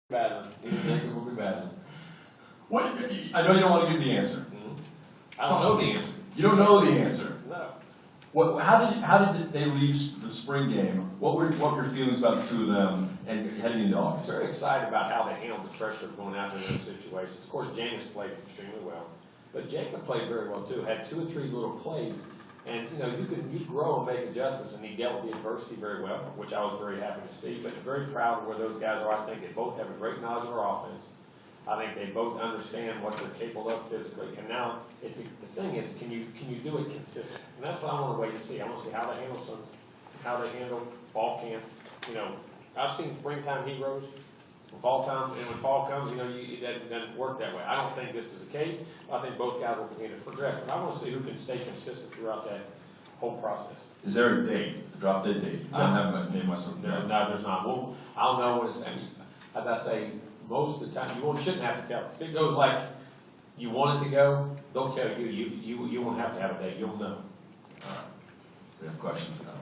Battling. We'll be battling. What? I know you don't want to give the answer. I don't know the answer. You don't know the answer. No. What? How did they leave the spring game? What were your feelings about the two of them and heading into August? Very excited about how they handled the pressure of going out there in those situations. Of course, James played extremely well, but Jacob played very well too. Had 2 or 3 little plays, and you grow and make adjustments, and he dealt with the adversity very well, which I was very happy to see. But very proud of where those guys are. I think they both have a great knowledge of our offense. I think they both understand what they're capable of physically, and now the thing is, can you do it consistently? And that's what I want to wait and see. I want to see how they handle fall camp. I've seen springtime heroes, fall time, and when fall comes, it doesn't work that way. I don't think this is the case. I think both guys will continue to progress, but I want to see who can stay consistent throughout that whole process. Is there a date, a drop dead date? You don't have a name myself. No, there's not. I'll know when it's. As I say, most of the time, shouldn't have to tell. If it goes like you want it to go, they'll tell you. You won't have to have a date. You'll know. We have questions now.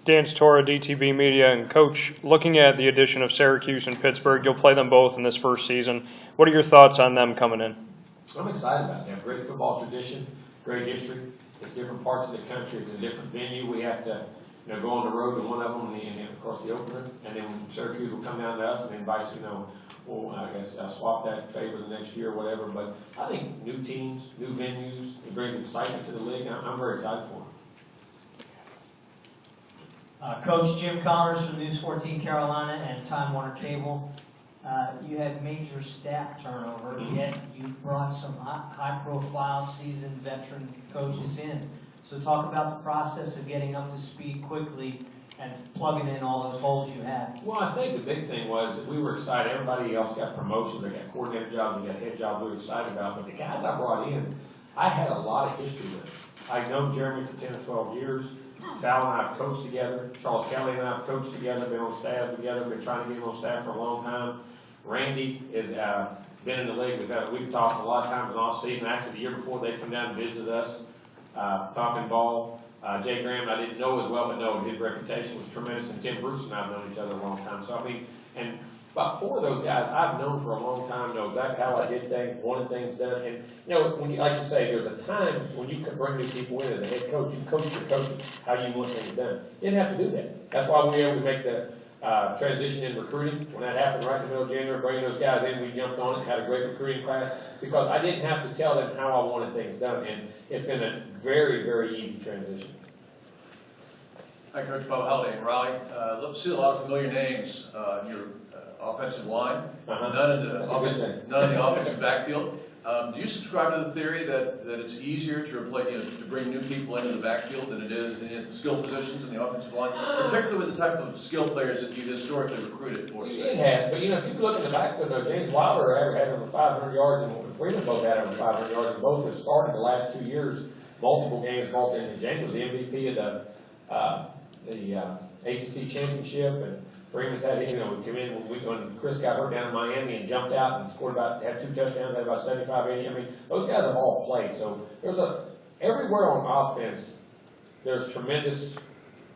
Dan Tortora, DTB Media, and Coach, looking at the addition of Syracuse and Pittsburgh, you'll play them both in this first season. What are your thoughts on them coming in? I'm excited about it. They have great football tradition, great history. It's different parts of the country. It's a different venue. We have to go on the road to one of them, and of course the opener, and then Syracuse will come down to us and invite we'll I guess swap that favor the next year or whatever. But I think new teams, new venues, it brings excitement to the league. I'm very excited for them. Coach Jim Connors from News 14 Carolina and Time Warner Cable. You had major staff turnover, yet you brought some high-profile, seasoned veteran coaches in. So talk about the process of getting up to speed quickly and plugging in all those holes you had. Well, I think the big thing was that we were excited. Everybody else got promotions, they got coordinator jobs, they got head jobs we were excited about. But the guys I brought in, I had a lot of history with. I've known Jeremy for 10 or 12 years. Sal and I have coached together. Charles Kelly and I have coached together, been on staff together, been trying to get him on staff for a long time. Randy has been in the league. We've talked a lot of times in the off season. Actually, the year before, they come down and visit us, talking ball. Jay Graham, I didn't know as well, but no, his reputation was tremendous. And Tim Bruce and I have known each other a long time. So, and about 4 of those guys I've known for a long time, know exactly how I did things, wanted things done. And, when like you say, there's a time when you can bring new people in as a head coach. You coach your coaches how you want things done. You didn't have to do that. That's why we were able to make the transition in recruiting. When that happened right in the middle of January, bringing those guys in, we jumped on it, had a great recruiting class, because I didn't have to tell them how I wanted things done. And it's been a very, very easy transition. Hi, Coach Bob Halliday in Raleigh. Look, see a lot of familiar names in your offensive line. None in the offensive backfield. Do you subscribe to the theory that it's easier to replace, to bring new people into the backfield than it is in the skill positions in the offensive line, particularly with the type of skill players that you historically recruited for? It has, but if you look at the backfield, James Wilder had over 500 yards, and Freeman both had over 500 yards, and both have started the last 2 years, multiple games, and James was the MVP of the ACC championship, and Freeman's had, come in when Chris got hurt down in Miami and jumped out and scored had 2 touchdowns, had about 75, 80. Those guys have all played. So everywhere on offense, there's tremendous,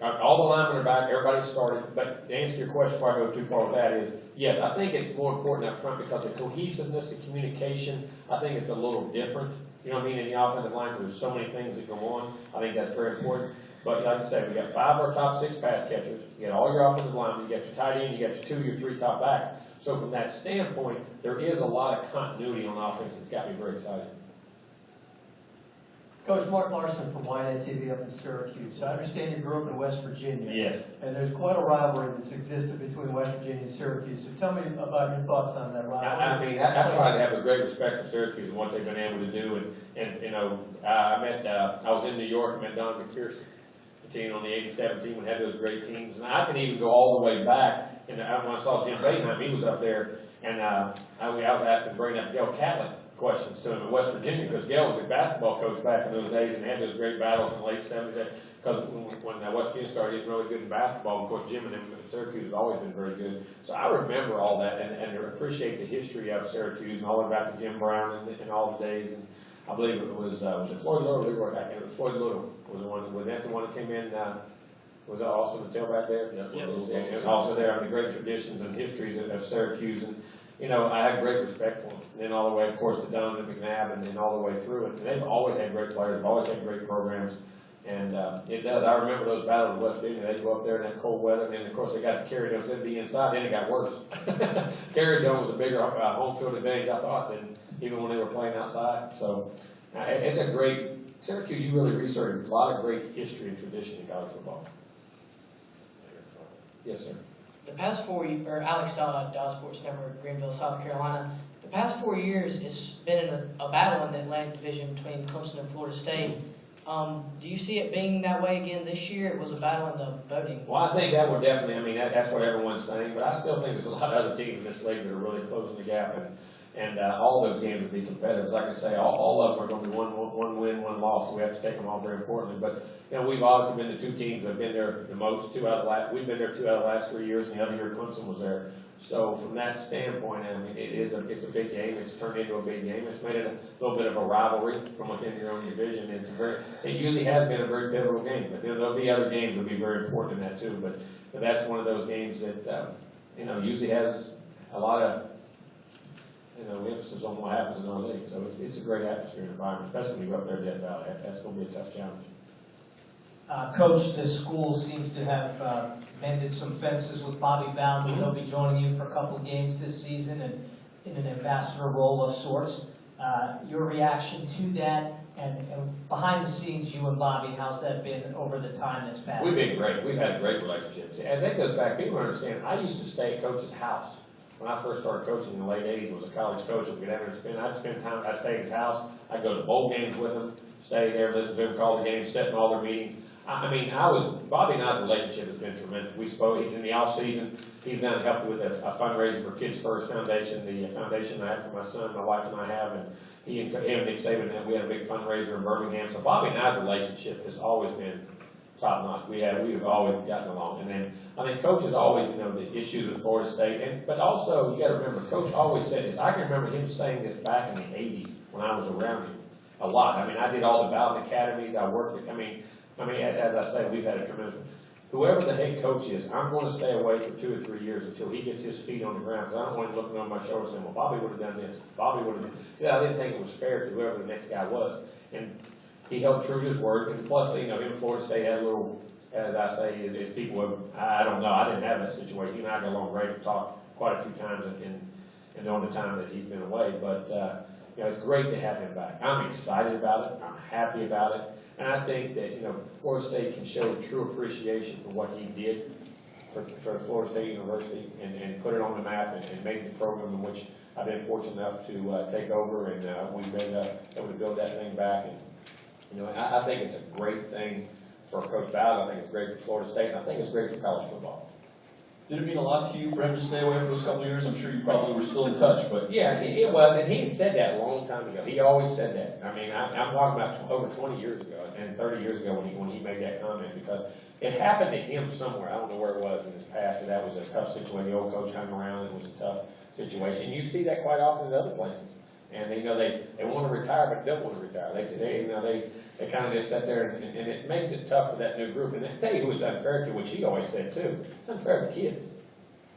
all the linemen are back, everybody started. But to answer your question before I go too far with that is, yes, I think it's more important up front because the cohesiveness, the communication, I think it's a little different. In the offensive line, because there's so many things that go on. I think that's very important. But like I said, we got 5 of our top 6 pass catchers. You got all your offensive linemen. You got your tight end. You got your 2, your 3 top backs. So from that standpoint, there is a lot of continuity on offense that's got me very excited. Coach, Mark Larson from YNET TV up in Syracuse. I understand you grew up in West Virginia. Yes. And there's quite a rivalry that's existed between West Virginia and Syracuse. So tell me about your thoughts on that rivalry. That's why I have a great respect for Syracuse and what they've been able to do. I was in New York and met Don McPherson, the team on the '87 team, and had those great teams. And I can even go all the way back. And when I saw Jim Boeheim, he was up there, and I was asking to bring up Gail Catlett questions to him in West Virginia, because Gail was a basketball coach back in those days and had those great battles in the late 70s. Because when West Virginia started getting really good in basketball, of course, Jim and them at Syracuse have always been very good. So I remember all that and appreciate the history of Syracuse and all about the Jim Brown and all the days. And I believe it was it Floyd Little? It was Floyd Little was the one. Was that the one that came in? Was that also the tailback there? And also there on the great traditions and histories of Syracuse. And, you know, I had great respect for them. And then all the way, of course, to Donovan McNabb and then all the way through it. And they've always had great players, they've always had great programs. And it does. I remember those battles in West Virginia. They'd go up there in that cold weather, and then, of course, they got to Carry Dome. Instead of being inside, then it got worse. Carry Dome was a bigger home field advantage, I thought, than even when they were playing outside. So it's a great – Syracuse, you really researched a lot of great history and tradition in college football. Yes, sir. The past 4 years, or Alex Dodd, Sports Network, Greenville, South Carolina. The past 4 years, it's been a battle in the Atlantic Division between Clemson and Florida State. Do you see it being that way again this year? It was a battle in the voting. Well, I think that would definitely, I mean, that's what everyone's saying, but I still think there's a lot of other teams in this league that are really closing the gap, and all those games would be competitive. Like I say, all of them are going to be one win, one loss, so we have to take them all very importantly. But, you know, we've obviously been the two teams that have been there the most, we've been there 2 out of the last 3 years, and the other year Clemson was there. So from that standpoint, I mean, it's a big game. It's turned into a big game. It's made it a little bit of a rivalry from within your own division. It usually has been a very pivotal game, but there'll be other games that'll be very important in that too. But that's one of those games that you know, usually has a lot of emphasis on what happens in our league. So it's a great atmosphere and environment, especially when you go up there to Death Valley. That's going to be a tough challenge. Coach, this school seems to have mended some fences with Bobby Bowden. He'll be joining you for a couple of games this season and in an ambassador role of sorts. Your reaction to that, and behind the scenes, you and Bobby, how's that been over the time that's passed? We've been great. We've had a great relationship. See, and that goes back, people understand, I used to stay at Coach's house. When I first started coaching in the late 80s, was a college coach. I'd spend time, I'd stay at his house. I'd go to bowl games with him, stay there, listen to him call the games, sit in all their meetings. Bobby and I's relationship has been tremendous. We spoke in the off season. He's going to help me with a fundraiser for Kids First Foundation, the foundation I have for my son, my wife and I have, and he and Nick Saban, we had a big fundraiser in Birmingham. So Bobby and I's relationship has always been top notch. We've always gotten along. And then I think Coach has always, the issues with Florida State, but also you got to remember, Coach always said this. I can remember him saying this back in the 80s when I was around him a lot. I mean, I did all the Bowden academies. I worked with, as I say, we've had a tremendous. Whoever the head coach is, I'm going to stay away for 2 or 3 years until he gets his feet on the ground, because I don't want him looking over my shoulder saying, well, Bobby would have done this. Bobby would have done this. I didn't think it was fair to whoever the next guy was. And he held true to his word. And plus, him and Florida State had a little, as I say, as people have, I don't know, I didn't have that situation. He and I got along great and talked quite a few times in during the time that he's been away. But, it's great to have him back. I'm excited about it. I'm happy about it. And I think that, Florida State can show true appreciation for what he did for Florida State University and put it on the map and make the program in which I've been fortunate enough to take over, and we've been able to build that thing back. And, I think it's a great thing for Coach Bowden. I think it's great for Florida State, and I think it's great for college football. Did it mean a lot to you for him to stay away for those couple of years? I'm sure you probably were still in touch, but. Yeah, it was, and he said that a long time ago. He always said that. I'm talking about over 20 years ago and 30 years ago when he made that comment, because it happened to him somewhere. I don't know where it was in his past, and that was a tough situation. The old coach hung around. It was a tough situation. You see that quite often in other places. And they want to retire, but don't want to retire. They kind of just sit there, and it makes it tough for that new group. And I tell you who it's unfair to, which he always said too. It's unfair to kids,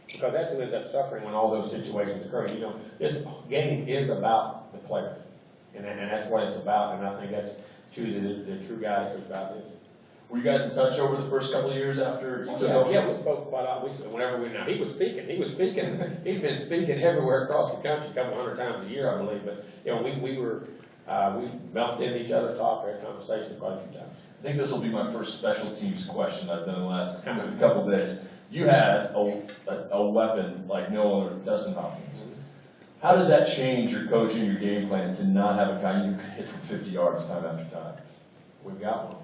because that's who ends up suffering when all those situations occur. This game is about the player, and that's what it's about. And I think that's choosing the true guy that Coach Bowden is. Were you guys in touch over the first couple of years after you took over? Yeah, we spoke quite a lot. Whenever he was speaking. He's been speaking everywhere across the country, a couple 100 times a year, I believe. But we bumped into each other, talked, had conversations quite a few times. I think this will be my first special teams question I've done in the last couple of days. You had a weapon like no other, Dustin Hopkins. How does that change your coaching, your game plan, to not have a guy you can hit from 50 yards time after time? We've got one.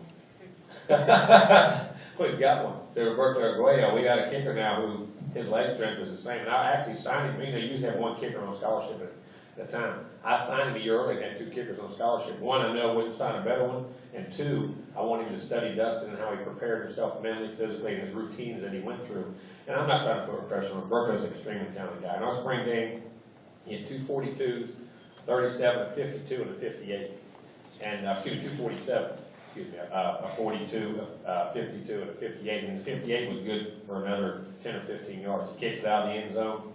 We've got one. So Roberto Arguello, we got a kicker now who his leg strength is the same. And I actually signed him. They usually have one kicker on scholarship at the time. I signed him a year early and had 2 kickers on scholarship. One, I know I wouldn't sign a better one. And 2, I want him to study Dustin and how he prepared himself mentally, physically, and his routines that he went through. And I'm not trying to put pressure on him. Roberto's an extremely talented guy. In our spring game, he had 2 42s, 37, a 52, and a 58. And 2 47s. a 42, a 52, and a 58. And the 58 was good for another 10 or 15 yards. He kicks it out of the end zone.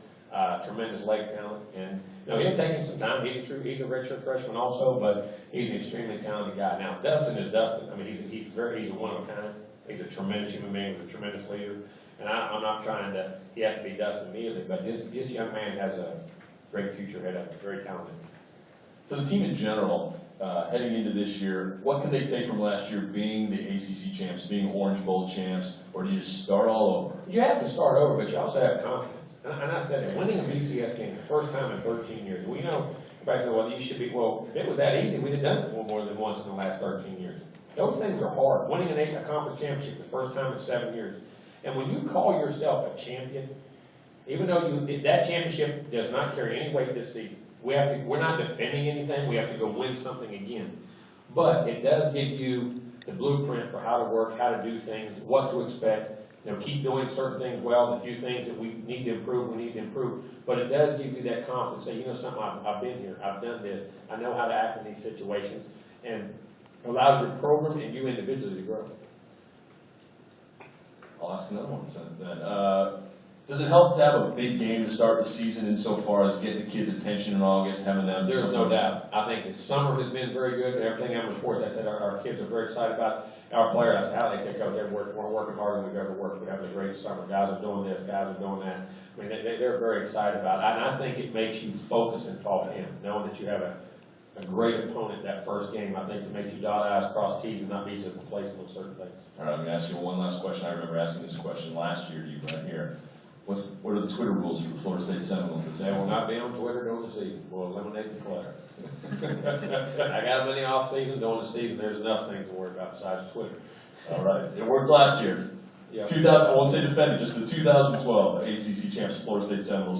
Tremendous leg talent, and he'll take him some time. He's a redshirt freshman also, but he's an extremely talented guy. Now Dustin is Dustin. I mean, he's a one of a kind. He's a tremendous human being, he's a tremendous leader, and I'm not trying to. He has to be Dustin immediately, but this young man has a great future ahead of him. Very talented. For the team in general, heading into this year, what can they take from last year being the ACC champs, being Orange Bowl champs, or do you just start all over? You have to start over, but you also have confidence. And I said that winning a BCS game the first time in 13 years, we know, everybody said, well, you should be, well, if it was that easy, we'd have done it more than once in the last 13 years. Those things are hard. Winning a conference championship the first time in 7 years. And when you call yourself a champion, even though that championship does not carry any weight this season, we're not defending anything, we have to go win something again. But it does give you the blueprint for how to work, how to do things, what to expect. Keep doing certain things well, the few things that we need to improve, we need to improve. But it does give you that confidence, say, something, I've been here, I've done this, I know how to act in these situations, and allows your program and you individually to grow. I'll ask another one then. Does it help to have a big game to start the season insofar as getting the kids' attention in August, having them? There's no doubt. I think the summer has been very good. Everything on reports, I said our kids are very excited about our players. I said, how they say, Coach, we're working harder than we've ever worked. We're having a great summer. Guys are doing this, guys are doing that. I mean, they're very excited about it. And I think it makes you focus in fall camp, knowing that you have a great opponent that first game. I think it makes you dot I's, cross T's, and not be so complacent on certain things. All right, I'm going to ask you one last question. I remember asking this question last year to you right here. What are the Twitter rules for the Florida State Seminoles? They will not be on Twitter during the season. We'll eliminate the clutter. I got them in the off season. During the season, there's enough things to worry about besides Twitter. All right. It worked last year. Yeah. 2000, I won't say defended, just the 2012 ACC champs, Florida State Seminoles.